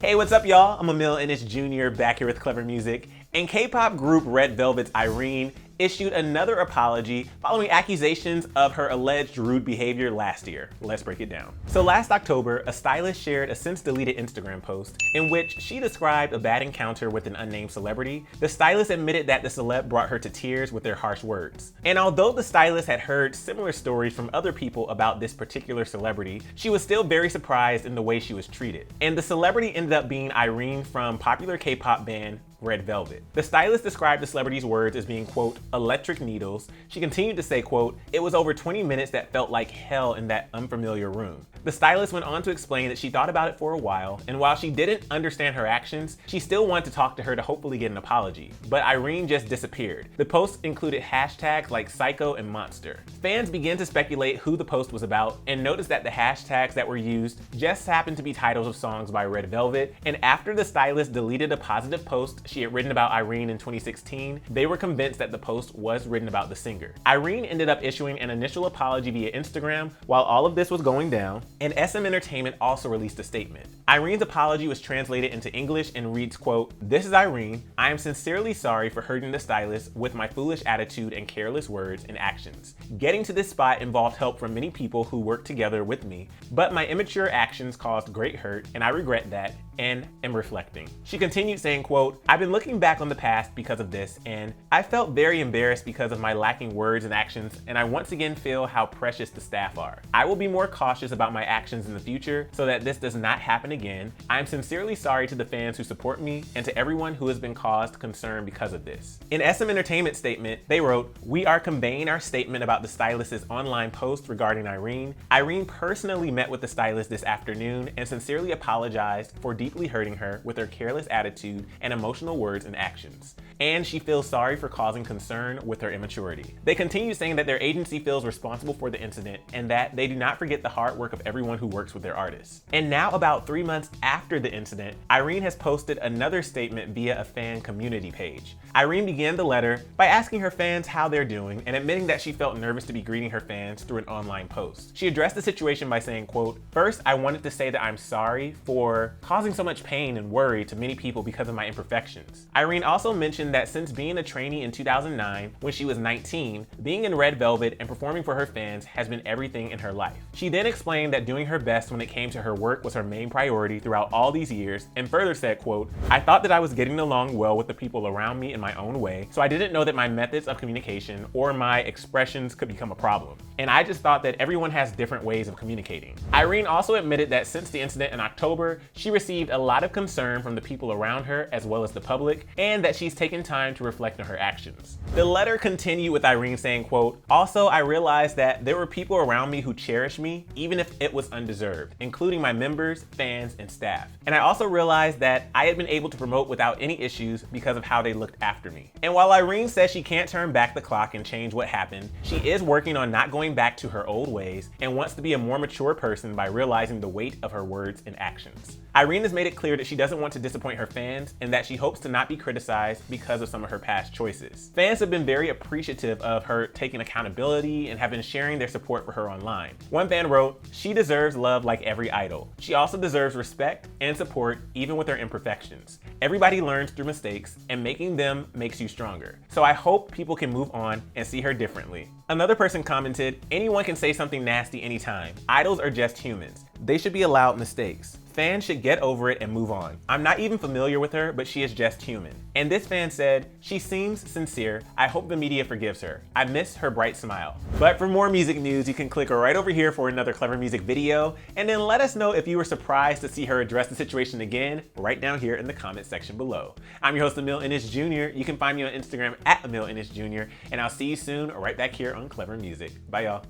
Hey, what's up, y'all? I'm Emil Ennis Jr. back here with Clever Music. And K-pop group Red Velvet's Irene issued another apology following accusations of her alleged rude behavior last year. Let's break it down. So last October, a stylist shared a since deleted Instagram post in which she described a bad encounter with an unnamed celebrity. The stylist admitted that the celeb brought her to tears with their harsh words. And although the stylist had heard similar stories from other people about this particular celebrity, she was still very surprised in the way she was treated. And the celebrity ended up being Irene from popular K-pop band Red Velvet. The stylist described the celebrity's words as being, quote, electric needles. She continued to say, quote, it was over 20 minutes that felt like hell in that unfamiliar room. The stylist went on to explain that she thought about it for a while, and while she didn't understand her actions, she still wanted to talk to her to hopefully get an apology. But Irene just disappeared. The post included hashtags like psycho and monster. Fans began to speculate who the post was about and noticed that the hashtags that were used just happened to be titles of songs by Red Velvet. And after the stylist deleted a positive post she had written about Irene in 2016, they were convinced that the post was written about the singer. Irene ended up issuing an initial apology via Instagram while all of this was going down, and SM Entertainment also released a statement. Irene's apology was translated into English and reads, quote, this is Irene. I am sincerely sorry for hurting the stylist with my foolish attitude and careless words and actions. Getting to this spot involved help from many people who worked together with me, but my immature actions caused great hurt, and I regret that and am reflecting. She continued saying, quote, I've been looking back on the past because of this, and I felt very embarrassed because of my lacking words and actions, and I once again feel how precious the staff are. I will be more cautious about my actions in the future so that this does not happen again. I am sincerely sorry to the fans who support me and to everyone who has been caused concern because of this. In SM Entertainment statement, they wrote, we are conveying our statement about the stylist's online post regarding Irene. Irene personally met with the stylist this afternoon and sincerely apologized for deeply hurting her with her careless attitude and emotional words and actions. And she feels sorry for causing concern with her immaturity. They continue saying that their agency feels responsible for the incident and that they do not forget the hard work of everyone who works with their artists. And now, about 3 months after the incident, Irene has posted another statement via a fan community page. Irene began the letter by asking her fans how they're doing and admitting that she felt nervous to be greeting her fans through an online post. She addressed the situation by saying, quote, first, I wanted to say that I'm sorry for causing so much pain and worry to many people because of my imperfections. Irene also mentioned that since being a trainee in 2009, when she was 19, being in Red Velvet and performing for her fans has been everything in her life. She then explained that doing her best when it came to her work was her main priority throughout all these years, and further said, quote, I thought that I was getting along well with the people around me in my own way, so I didn't know that my methods of communication or my expressions could become a problem. And I just thought that everyone has different ways of communicating. Irene also admitted that since the incident in October, she received a lot of concern from the people around her as well as the public, and that she's taken time to reflect on her actions. The letter continued with Irene saying, quote, also, I realized that there were people around me who cherish me, even if it was undeserved, including my members, fans, and staff. And I also realized that I had been able to promote without any issues because of how they looked after me. And while Irene says she can't turn back the clock and change what happened, she is working on not going back to her old ways and wants to be a more mature person by realizing the weight of her words and actions. Irene has made it clear that she doesn't want to disappoint her fans and that she hopes to not be criticized because of some of her past choices. Fans have been very appreciative of her taking accountability and have been sharing their support for her online. One fan wrote, she deserves love like every idol. She also deserves respect and support even with her imperfections. Everybody learns through mistakes and making them makes you stronger. So I hope people can move on and see her differently. Another person commented, anyone can say something nasty anytime. Idols are just humans. They should be allowed mistakes. Fans should get over it and move on. I'm not even familiar with her, but she is just human. And this fan said, she seems sincere. I hope the media forgives her. I miss her bright smile. But for more music news, you can click right over here for another Clever Music video, and then let us know if you were surprised to see her address the situation again right down here in the comment section below. I'm your host, Emil Ennis Jr. You can find me on Instagram at Emil Ennis Jr. And I'll see you soon right back here on Clever Music. Bye, y'all.